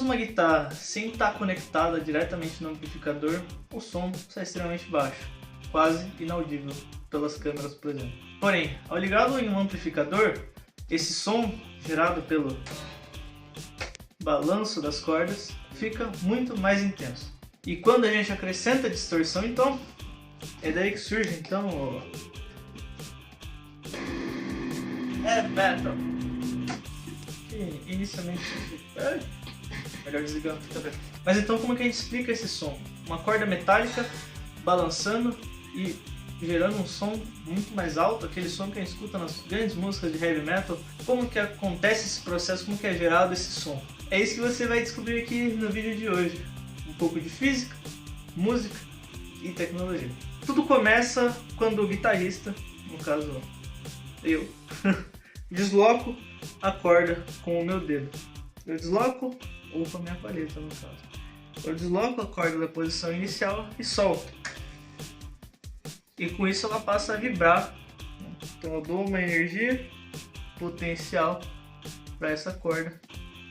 uma guitarra sem estar conectada diretamente no amplificador, o som sai extremamente baixo, quase inaudível pelas câmeras, por exemplo. Porém, ao ligá-lo em um amplificador, esse som gerado pelo balanço das cordas fica muito mais intenso. E quando a gente acrescenta distorção, então, é daí que surge então o heavy metal. Que inicialmente... melhor desligar o amplificador. Mas então como que a gente explica esse som? Uma corda metálica balançando e gerando um som muito mais alto, aquele som que a gente escuta nas grandes músicas de heavy metal. Como que acontece esse processo, como que é gerado esse som? É isso que você vai descobrir aqui no vídeo de hoje. Um pouco de física, música e tecnologia. Tudo começa quando o guitarrista, no caso eu, desloco a corda com o meu dedo. Eu desloco, ou com a minha palheta no caso. Eu desloco a corda da posição inicial e solto. E com isso ela passa a vibrar. Então eu dou uma energia potencial para essa corda,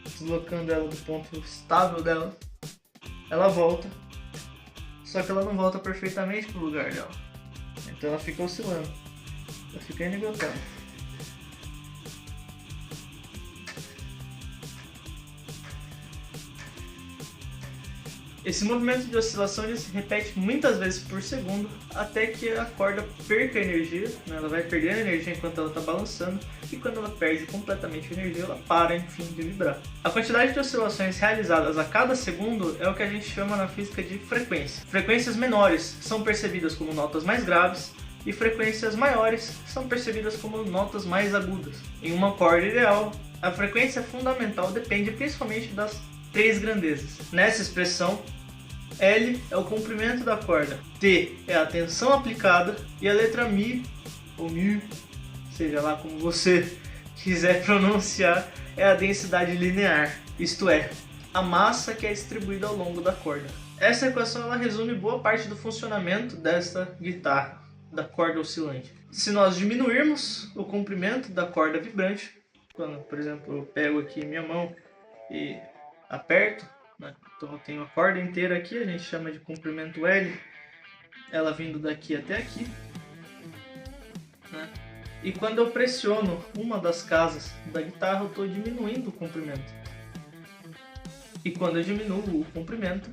deslocando ela do ponto estável dela. Ela volta, só que ela não volta perfeitamente para o lugar dela. Então ela fica oscilando, ela fica indo e voltando. Esse movimento de oscilação ele se repete muitas vezes por segundo até que a corda perca energia, né? Ela vai perdendo energia enquanto ela está balançando, e quando ela perde completamente a energia, ela para, enfim, de vibrar. A quantidade de oscilações realizadas a cada segundo é o que a gente chama na física de frequência. Frequências menores são percebidas como notas mais graves e frequências maiores são percebidas como notas mais agudas. Em uma corda ideal, a frequência fundamental depende principalmente das três grandezas. Nessa expressão, L é o comprimento da corda, T é a tensão aplicada e a letra Mi, ou Mi, seja lá como você quiser pronunciar, é a densidade linear, isto é, a massa que é distribuída ao longo da corda. Essa equação ela resume boa parte do funcionamento desta guitarra, da corda oscilante. Se nós diminuirmos o comprimento da corda vibrante, quando, por exemplo, eu pego aqui minha mão e aperto, né? Então eu tenho a corda inteira aqui, a gente chama de comprimento L, ela vindo daqui até aqui, né? E quando eu pressiono uma das casas da guitarra, eu estou diminuindo o comprimento. E quando eu diminuo o comprimento,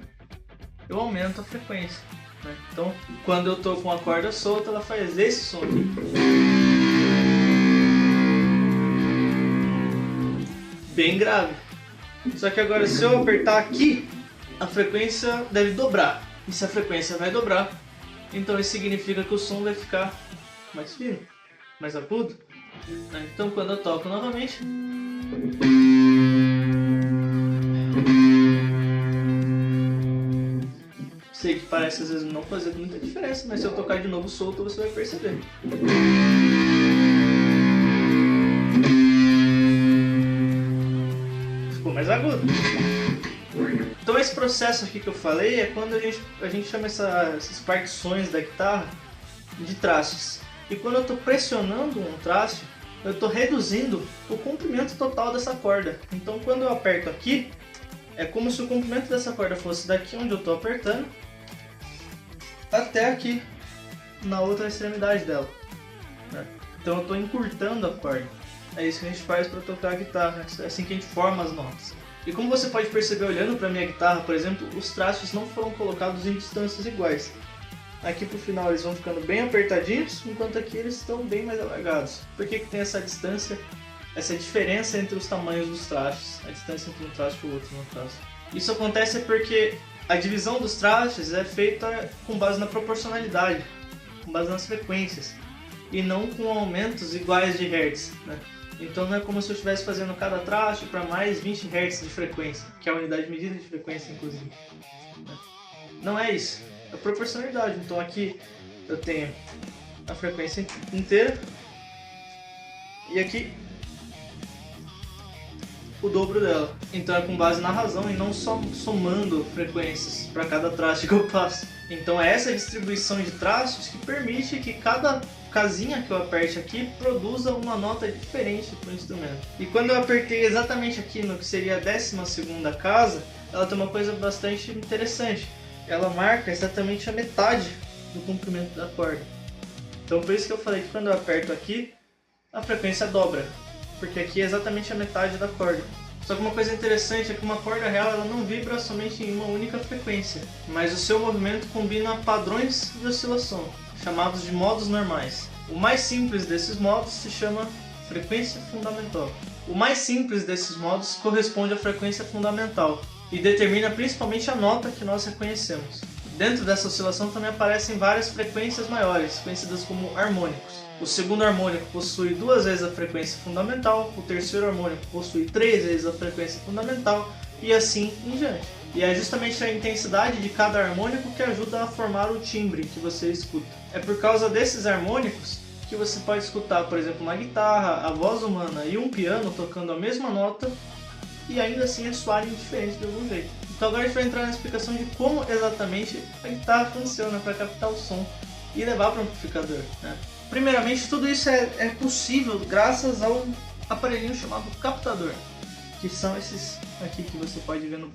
eu aumento a frequência, né? Então quando eu estou com a corda solta, ela faz esse som aqui. Bem grave. Só que agora se eu apertar aqui, a frequência deve dobrar. E se a frequência vai dobrar, então isso significa que o som vai ficar mais fino, mais agudo. Então quando eu toco novamente, sei que parece às vezes não fazer muita diferença, mas se eu tocar de novo solto, você vai perceber. Mais agudo. Então esse processo aqui que eu falei é quando a gente chama essas partições da guitarra de trastes. E quando eu estou pressionando um traste, eu estou reduzindo o comprimento total dessa corda. Então quando eu aperto aqui, é como se o comprimento dessa corda fosse daqui onde eu estou apertando até aqui na outra extremidade dela, né? Então eu estou encurtando a corda. É isso que a gente faz para tocar a guitarra, é assim que a gente forma as notas. E como você pode perceber olhando para a minha guitarra, por exemplo, os trastes não foram colocados em distâncias iguais. Aqui pro final eles vão ficando bem apertadinhos, enquanto aqui eles estão bem mais alargados. Por que tem essa distância, essa diferença entre os tamanhos dos trastes, a distância entre um traste e o outro no caso? Isso acontece porque a divisão dos trastes é feita com base na proporcionalidade, com base nas frequências, e não com aumentos iguais de hertz, né? Então não é como se eu estivesse fazendo cada traste para mais 20 Hz de frequência, que é a unidade de medida de frequência, inclusive. Não é isso, é proporcionalidade. Então aqui eu tenho a frequência inteira e aqui o dobro dela. Então é com base na razão e não só somando frequências para cada traste que eu passo. Então é essa distribuição de trastes que permite que cada casinha que eu aperte aqui produza uma nota diferente para o instrumento. E quando eu apertei exatamente aqui no que seria a 12ª casa, ela tem uma coisa bastante interessante. Ela marca exatamente a metade do comprimento da corda. Então por isso que eu falei que quando eu aperto aqui, a frequência dobra, porque aqui é exatamente a metade da corda. Só que uma coisa interessante é que uma corda real ela não vibra somente em uma única frequência, mas o seu movimento combina padrões de oscilação, chamados de modos normais. O mais simples desses modos se chama frequência fundamental. O mais simples desses modos corresponde à frequência fundamental e determina principalmente a nota que nós reconhecemos. Dentro dessa oscilação também aparecem várias frequências maiores, conhecidas como harmônicos. O segundo harmônico possui 2 vezes a frequência fundamental, o terceiro harmônico possui 3 vezes a frequência fundamental e assim em diante. E é justamente a intensidade de cada harmônico que ajuda a formar o timbre que você escuta. É por causa desses harmônicos que você pode escutar, por exemplo, uma guitarra, a voz humana e um piano tocando a mesma nota e ainda assim eles soarem diferente de algum jeito. Então agora a gente vai entrar na explicação de como exatamente a guitarra funciona para captar o som e levar para o amplificador, né? Primeiramente, tudo isso é possível graças ao aparelhinho chamado captador, que são esses aqui que você pode ver no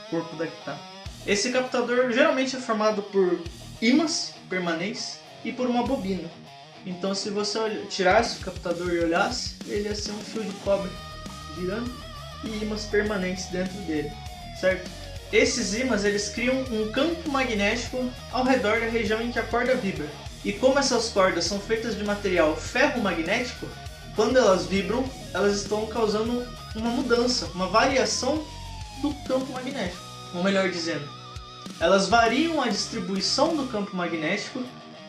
corpo da guitarra. Esse captador geralmente é formado por ímãs permanentes e por uma bobina. Então se você tirasse o captador e olhasse, ele ia ser um fio de cobre girando e ímãs permanentes dentro dele, certo? Esses ímãs eles criam um campo magnético ao redor da região em que a corda vibra. E como essas cordas são feitas de material ferromagnético, quando elas vibram, elas estão causando uma mudança, uma variação do campo magnético. Ou melhor dizendo, elas variam a distribuição do campo magnético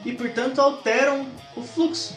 e, portanto, alteram o fluxo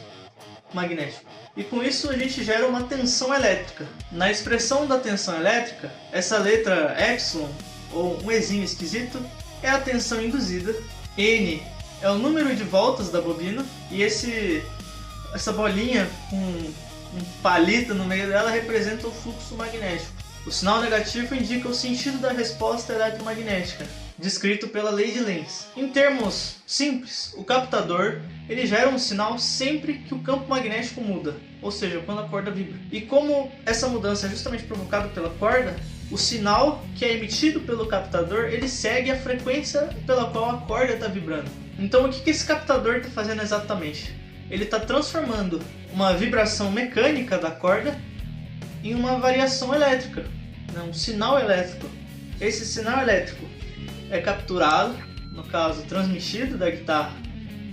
magnético. E com isso a gente gera uma tensão elétrica. Na expressão da tensão elétrica, essa letra epsilon, ou um ezinho esquisito, é a tensão induzida, N é o número de voltas da bobina e essa bolinha com um palito no meio dela representa o fluxo magnético. O sinal negativo indica o sentido da resposta eletromagnética, descrito pela lei de Lenz. Em termos simples, o captador ele gera um sinal sempre que o campo magnético muda, ou seja, quando a corda vibra. E como essa mudança é justamente provocada pela corda, o sinal que é emitido pelo captador ele segue a frequência pela qual a corda está vibrando. Então o que esse captador está fazendo exatamente? Ele está transformando uma vibração mecânica da corda em uma variação elétrica, né? Um sinal elétrico. Esse sinal elétrico é capturado, no caso transmitido da guitarra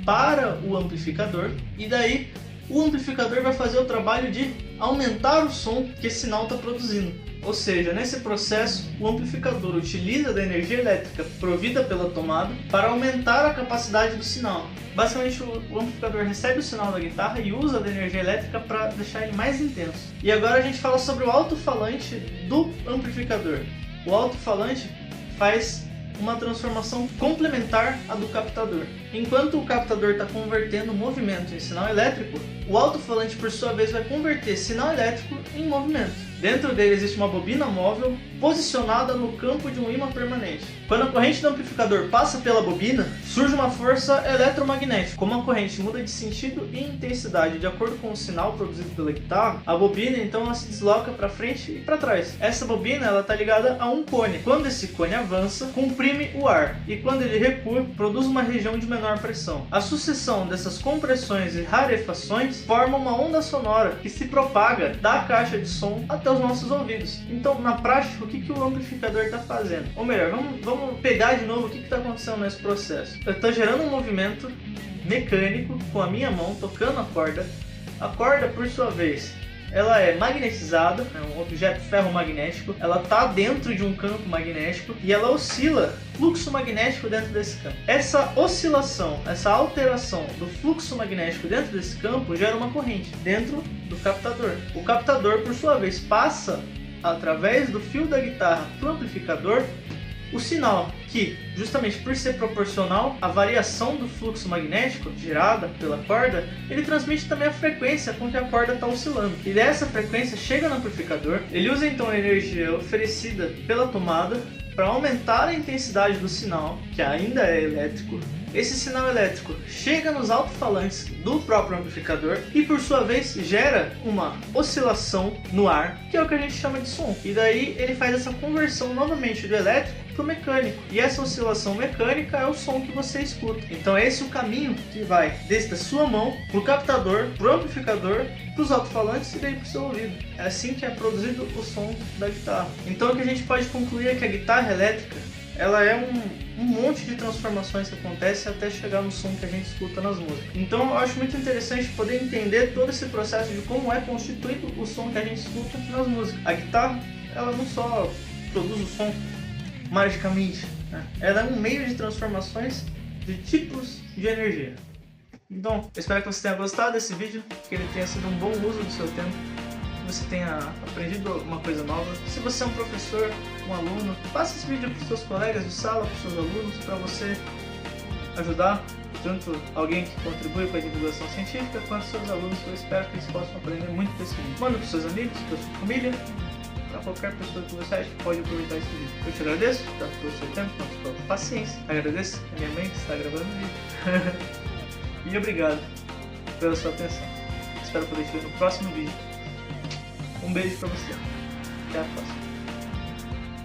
para o amplificador, e daí o amplificador vai fazer o trabalho de aumentar o som que esse sinal está produzindo. Ou seja, nesse processo, o amplificador utiliza da energia elétrica provida pela tomada para aumentar a capacidade do sinal. Basicamente, o amplificador recebe o sinal da guitarra e usa da energia elétrica para deixar ele mais intenso. E agora a gente fala sobre o alto-falante do amplificador. O alto-falante faz uma transformação complementar à do captador. Enquanto o captador está convertendo movimento em sinal elétrico, o alto-falante por sua vez vai converter sinal elétrico em movimento. Dentro dele existe uma bobina móvel posicionada no campo de um ímã permanente. Quando a corrente do amplificador passa pela bobina, surge uma força eletromagnética. Como a corrente muda de sentido e intensidade de acordo com o sinal produzido pela guitarra, a bobina então ela se desloca para frente e para trás. Essa bobina está ligada a um cone. Quando esse cone avança, comprime o ar, e quando ele recua, produz uma região de menor pressão. A sucessão dessas compressões e rarefações forma uma onda sonora que se propaga da caixa de som até os nossos ouvidos. Então, na prática, o que o amplificador está fazendo? Ou melhor, vamos pegar de novo o que está acontecendo nesse processo. Eu estou gerando um movimento mecânico com a minha mão, tocando a corda. A corda, por sua vez, ela é magnetizada, é um objeto ferromagnético, ela está dentro de um campo magnético e ela oscila fluxo magnético dentro desse campo. Essa oscilação, essa alteração do fluxo magnético dentro desse campo gera uma corrente dentro do captador. O captador, por sua vez, passa através do fio da guitarra para o amplificador o sinal que, justamente por ser proporcional à variação do fluxo magnético gerada pela corda, ele transmite também a frequência com que a corda está oscilando. E dessa frequência chega no amplificador, ele usa então a energia oferecida pela tomada para aumentar a intensidade do sinal, que ainda é elétrico. Esse sinal elétrico chega nos alto-falantes do próprio amplificador e, por sua vez, gera uma oscilação no ar, que é o que a gente chama de som. E daí ele faz essa conversão novamente do elétrico para o mecânico. E essa oscilação mecânica é o som que você escuta. Então esse é o caminho que vai desde a sua mão para o captador, para o amplificador, para os alto-falantes e daí para o seu ouvido. É assim que é produzido o som da guitarra. Então o que a gente pode concluir é que a guitarra elétrica ela é um monte de transformações que acontecem até chegar no som que a gente escuta nas músicas. Então eu acho muito interessante poder entender todo esse processo de como é constituído o som que a gente escuta nas músicas. A guitarra, ela não só produz o som magicamente, né? Ela é um meio de transformações de tipos de energia. Então, eu espero que você tenha gostado desse vídeo, que ele tenha sido um bom uso do seu tempo, que você tenha aprendido alguma coisa nova. Se você é um professor, um aluno, faça esse vídeo para os seus colegas de sala, para os seus alunos, para você ajudar tanto alguém que contribui com a divulgação científica, quanto seus alunos, que eu espero que eles possam aprender muito com esse vídeo. Manda para os seus amigos, para a sua família, para qualquer pessoa que você acha que pode aproveitar esse vídeo. Eu te agradeço tanto pelo seu tempo quanto pela paciência. Agradeço a minha mãe que está gravando o vídeo. E obrigado pela sua atenção. Espero poder te ver no próximo vídeo. Um beijo pra você. Até a próxima.